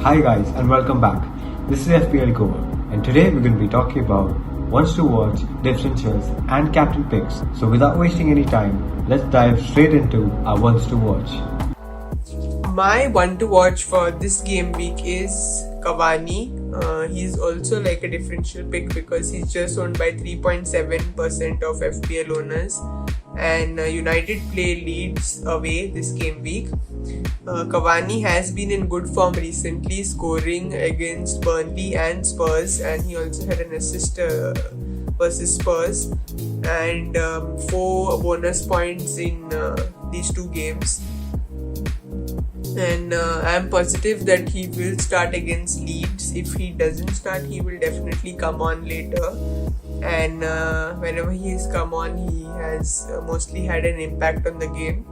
Hi guys and welcome back. This is FPL Cover and today we're going to be talking about ones to watch, differentials and captain picks. So without wasting any time, let's dive straight into our ones to watch. My one to watch for this game week is Cavani. He's also like a differential pick because he's just owned by 3.7% of FPL owners, and United play Leeds away this game week. Cavani has been in good form recently, scoring against Burnley and Spurs, and he also had an assist versus Spurs and 4 bonus points in these 2 games. And I'm positive that he will start against Leeds. If he doesn't start, he will definitely come on later, and whenever he has come on, he has mostly had an impact on the game.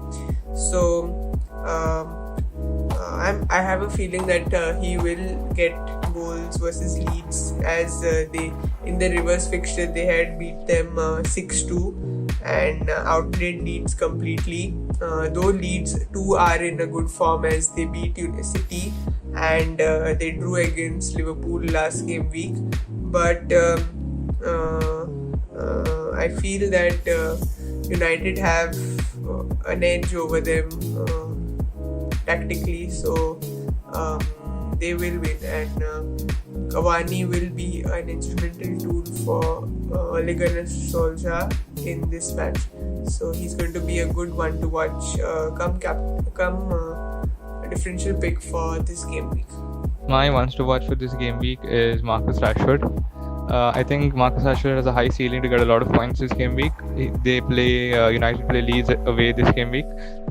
So I have a feeling that he will get goals versus Leeds, as they in the reverse fixture they had beat them 6-2 and outplayed Leeds completely. Though Leeds too are in a good form, as they beat City and they drew against Liverpool last game week, but I feel that United have an edge over them tactically, so they will win, and Cavani will be an instrumental tool for Ole Gunnar Solskjaer in this match. So he's going to be a good one to watch. Come a differential pick for this game week. My ones to watch for this game week is Marcus Rashford. I think Marcus Rashford has a high ceiling to get a lot of points this game week. United play Leeds away this game week,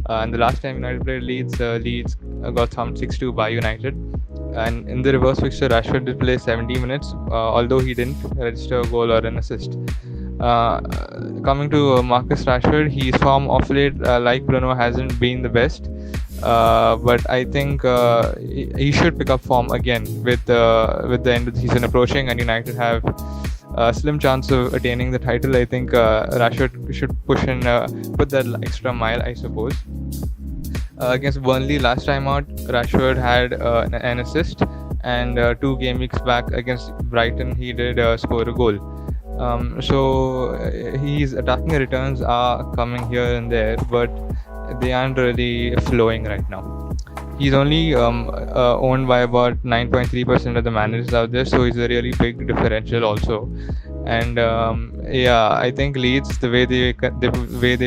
and the last time United played Leeds, Leeds got thumped 6-2 by United. And in the reverse fixture, Rashford did play 70 minutes, although he didn't register a goal or an assist. Coming to Marcus Rashford, his form of late, like Bruno, hasn't been the best. But I think he should pick up form again with the end of the season approaching, and United have a slim chance of attaining the title. I think Rashford should push and put that extra mile, I suppose. Against Burnley last time out, Rashford had an assist, and 2 game weeks back against Brighton, he did score a goal. So his attacking returns are coming here and there, but they aren't really flowing right now. He's only owned by about 9.3% of the managers out there, so he's a really big differential also. And I think Leeds, the way they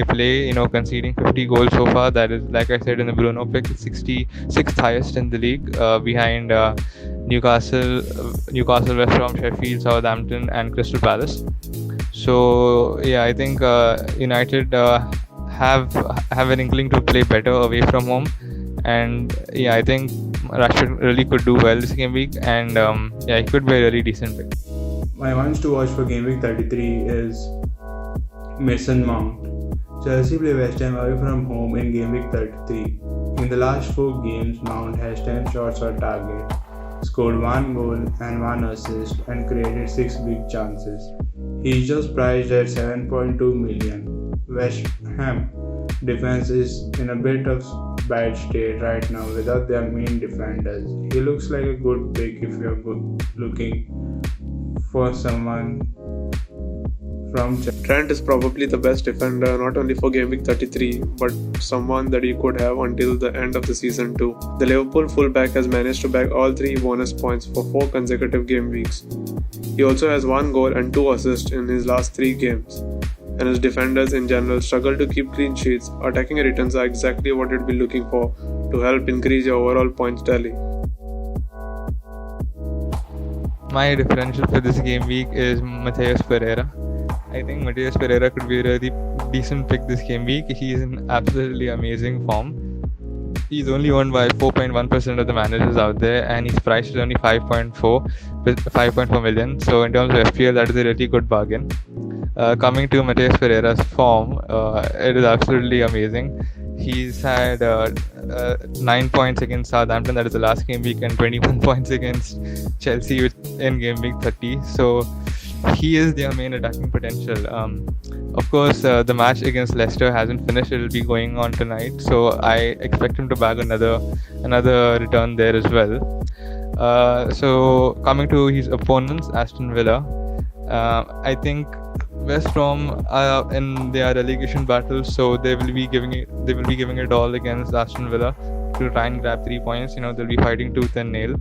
play, conceding 50 goals so far, that is, like I said in the Bruno pick, 66th highest in the league, behind Newcastle, West Brom, Sheffield, Southampton, and Crystal Palace. So I think United have an inkling to play better away from home, and I think Rashford really could do well this game week, and he could be a really decent pick. My ones to watch for game week 33 is Mason Mount. Chelsea play West Ham away from home in game week 33. In the last 4 games, Mount has 10 shots on target, scored 1 goal and 1 assist, and created 6 big chances. He is just priced at 7.2 million. West Ham defense is in a bit of bad state right now without their main defenders. He looks like a good pick if you're looking for someone from Chelsea. Trent is probably the best defender, not only for game week 33, but someone that you could have until the end of the season too. The Liverpool fullback has managed to bag all 3 bonus points for 4 consecutive game weeks. He also has 1 goal and 2 assists in his last 3 games, and his defenders in general struggle to keep clean sheets. Attacking returns are exactly what you'd be looking for to help increase your overall points tally. My differential for this game week is Matheus Pereira. I think Matheus Pereira could be a really decent pick this game week. He is in absolutely amazing form. He's only owned by 4.1% of the managers out there, and his price is only 5.4 million. So in terms of FPL, that is a really good bargain. Coming to Matheus Pereira's form, it is absolutely amazing. He's had 9 points against Southampton, that is the last game week, and 21 points against Chelsea in game week 30. So he is their main attacking potential. Of course, the match against Leicester hasn't finished. It will be going on tonight, so I expect him to bag another return there as well. So coming to his opponents, Aston Villa, I think West Brom are in their relegation battle, so they will be giving it all against Aston Villa to try and grab 3 points. They'll be fighting tooth and nail.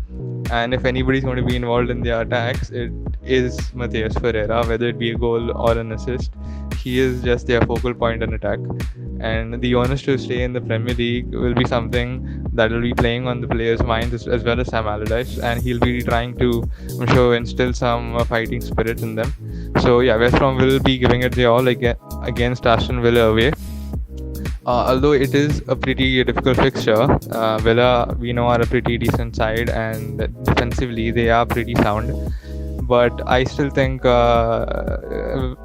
And if anybody's going to be involved in their attacks, it is Matheus Ferreira, whether it be a goal or an assist. He is just their focal point in attack. And the onus to stay in the Premier League will be something that will be playing on the players' minds as well as Sam Allardyce. And he'll be trying to, I'm sure, instill some fighting spirit in them. So yeah, West Brom will be giving it the all against Aston Villa away. Although it is a pretty difficult fixture, Villa, we know, are a pretty decent side, and defensively they are pretty sound. But I still think Matheus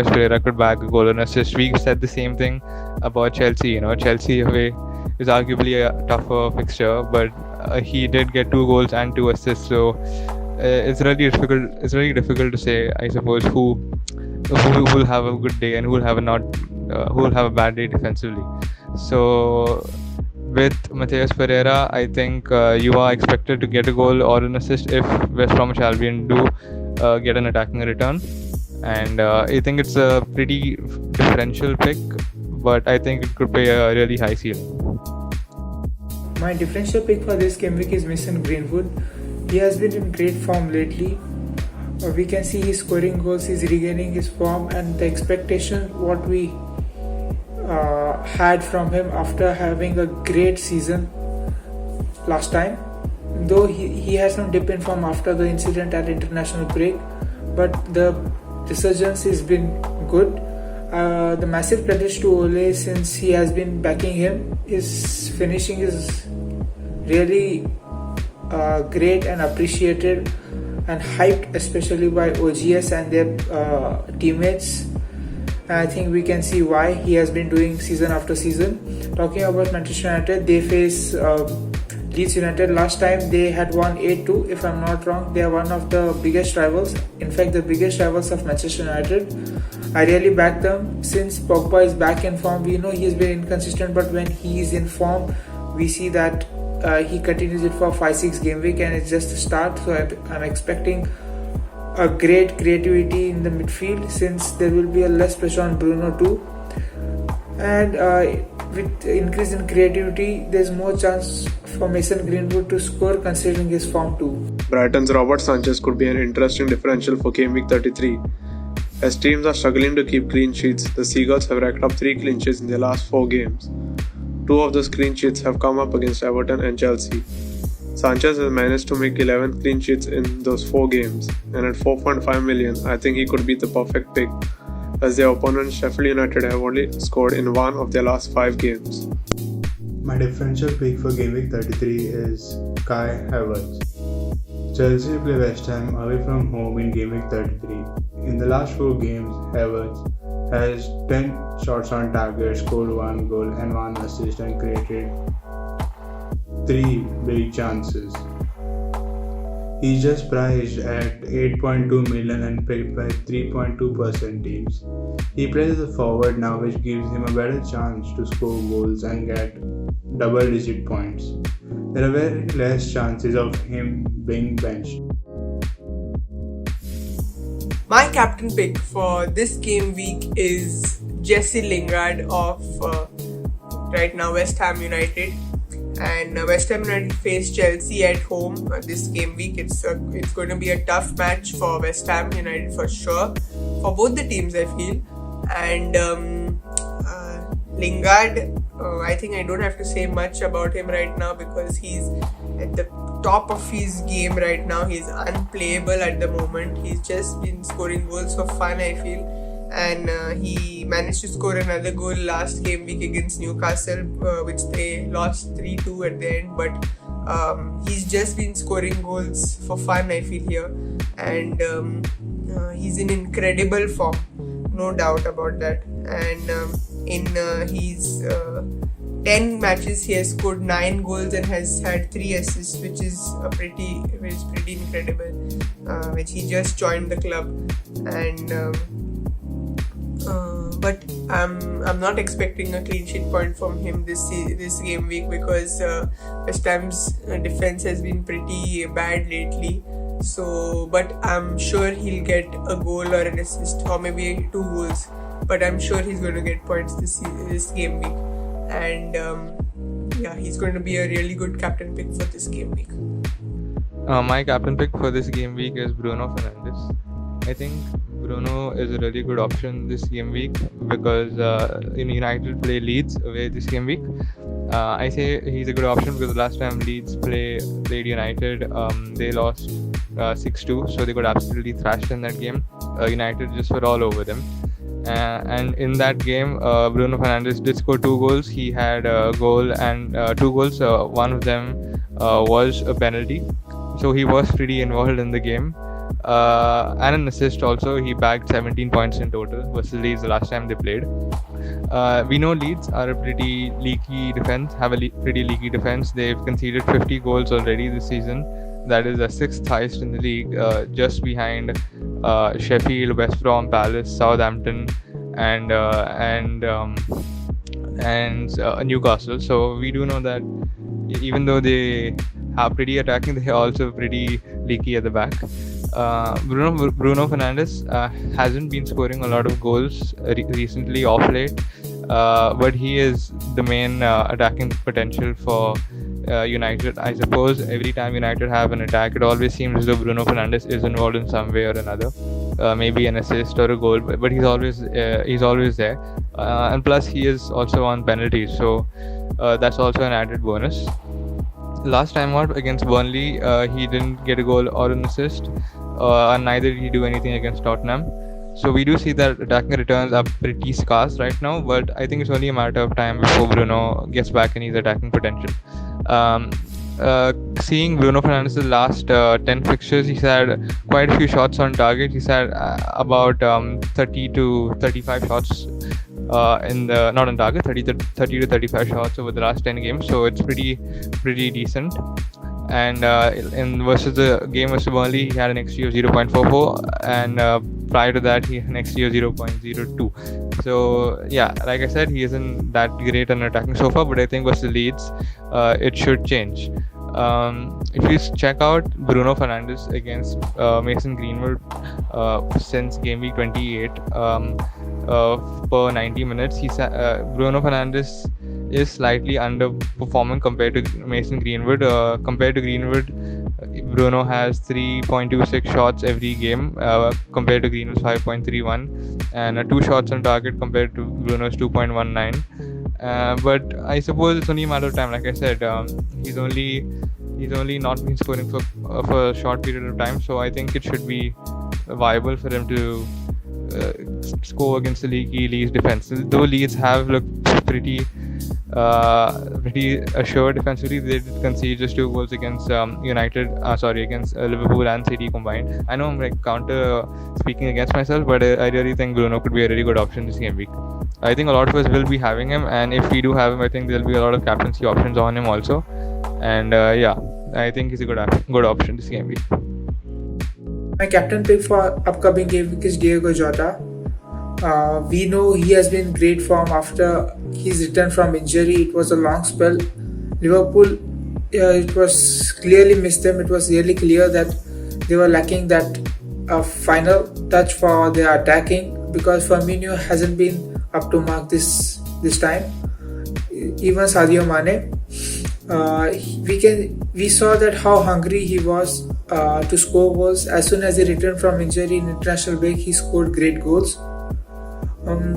Pereira could bag a goal and assist. We said the same thing about Chelsea. Chelsea away is arguably a tougher fixture, but he did get 2 goals and 2 assists. So it's really difficult. It's really difficult to say, I suppose, who will have a good day and who will have a bad day defensively. So with Matheus Pereira, I think you are expected to get a goal or an assist if West Bromwich Albion do get an attacking return. And I think it's a pretty differential pick, but I think it could pay a really high ceiling. My differential pick for this game week is Mason Greenwood. He has been in great form lately. We can see he's scoring goals, he's regaining his form, and the expectation what we had from him after having a great season last time. Though he has some dip in form after the incident at international break, but the resurgence has been good. The massive credits to Ole, since he has been backing him. His finishing is really great and appreciated and hyped, especially by OGS and their teammates. I think we can see why he has been doing season after season. Talking about Manchester United, they face Leeds United. Last time they had won 8-2, if I'm not wrong. They are one of the biggest rivals, in fact the biggest rivals of Manchester United. I really back them. Since Pogba is back in form, we know he's been inconsistent, but when he is in form, we see that he continues it for 5-6 game week, and it's just a start. So I'm expecting a great creativity in the midfield, since there will be a less pressure on Bruno too. And with increase in creativity, there's more chance for Mason Greenwood to score, considering his form too. Brighton's Robert Sanchez could be an interesting differential for game week 33. As teams are struggling to keep clean sheets, the Seagulls have racked up 3 clean sheets in their last 4 games. 2 of those clean sheets have come up against Everton and Chelsea. Sanchez has managed to make 11 clean sheets in those 4 games, and at 4.5 million, I think he could be the perfect pick, as their opponents Sheffield United have only scored in 1 of their last 5 games. My differential pick for game week 33 is Kai Havertz. Chelsea play West Ham away from home in game week 33. In the last 4 games, Havertz has 10 shots on target, scored 1 goal and 1 assist, and created 3 big chances. He's just priced at 8.2 million and paid by 3.2% teams. He plays as a forward now, which gives him a better chance to score goals and get double-digit points. There are very less chances of him being benched. My captain pick for this game week is Jesse Lingard of right now West Ham United. And West Ham United face Chelsea at home this game week. It's going to be a tough match for West Ham United for sure, for both the teams I feel. And Lingard, I think I don't have to say much about him right now, because he's at the top of his game right now. He's unplayable at the moment. He's just been scoring goals for fun, I feel. And he managed to score another goal last game week against Newcastle, which they lost 3-2 at the end. But he's just been scoring goals for fun, I feel here. And he's in incredible form, no doubt about that. And in his 10 matches, he has scored 9 goals and has had 3 assists, which is pretty incredible. Which he just joined the club, and But I'm not expecting a clean sheet point from him this game week because West Ham's defense has been pretty bad lately. So, but I'm sure he'll get a goal or an assist or maybe 2 goals. But I'm sure he's going to get points this game week, and yeah, he's going to be a really good captain pick for this game week. My captain pick for this game week is Bruno Fernandes. I think Bruno is a really good option this game week because United play Leeds away this game week. I say he's a good option because the last time Leeds played United, they lost 6-2, so they got absolutely thrashed in that game. United just were all over them. And in that game, Bruno Fernandes did score 2 goals. He had a goal and 2 goals. One of them was a penalty. So he was pretty involved in the game. And an assist also. He bagged 17 points in total versus Leeds the last time they played. We know Leeds are a pretty leaky defense, pretty leaky defense. They've conceded 50 goals already this season. That is the 6th highest in the league, just behind Sheffield, West Brom, Palace, Southampton, and Newcastle. So we do know that even though they are pretty attacking, they are also pretty leaky at the back. Bruno Fernandes hasn't been scoring a lot of goals recently off late, but he is the main attacking potential for United. I suppose every time United have an attack, it always seems as though Bruno Fernandes is involved in some way or another, maybe an assist or a goal, but he's always there, and plus he is also on penalties, so that's also an added bonus. Last time out against Burnley, he didn't get a goal or an assist, and neither did he do anything against Tottenham. So we do see that attacking returns are pretty scarce right now, but I think it's only a matter of time before Bruno gets back in his attacking potential. Seeing Bruno Fernandes' last 10 fixtures, he's had quite a few shots on target. He's had about 30 to 35 shots not on target, 30 to 35 shots over the last 10 games. So it's pretty decent. And in versus the game versus Burnley, he had an XG of 0.44, and prior to that, he had an XG of 0.02. So yeah, like I said, he isn't that great on attacking so far, but I think versus Leeds, it should change. If you check out Bruno Fernandes against Mason Greenwood since game week 28 per 90 minutes, Bruno Fernandes is slightly underperforming compared to Mason Greenwood. Compared to Greenwood, Bruno has 3.26 shots every game compared to Greenwood's 5.31, and 2 shots on target compared to Bruno's 2.19. But I suppose it's only a matter of time. Like I said, he's only not been scoring for a short period of time, so I think it should be viable for him to score against the Leeds defense. Though Leeds have looked pretty assured defensively, they did concede just 2 goals against against Liverpool and City combined. I know I'm like counter speaking against myself, but I really think Bruno could be a really good option this game week. I think a lot of us will be having him, and if we do have him, I think there'll be a lot of captaincy options on him also. And yeah, I think he's a good option this game week. My captain pick for upcoming game week is Diego Jota. We know he has been great form after his return from injury. It was a long spell. Liverpool, it was clearly missed them. It was really clear that they were lacking that final touch for their attacking, because Firmino hasn't been up to mark this time. Even Sadio Mane, we saw that how hungry he was to score goals. As soon as he returned from injury in international break, he scored great goals.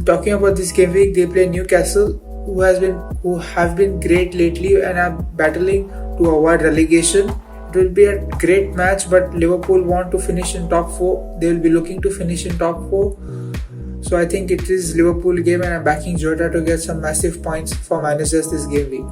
Talking about this game week, they play Newcastle, who have been great lately and are battling to avoid relegation. It will be a great match, but Liverpool want to finish in top 4. They will be looking to finish in top 4. So I think it is Liverpool game, and I'm backing Jota to get some massive points for managers this game week.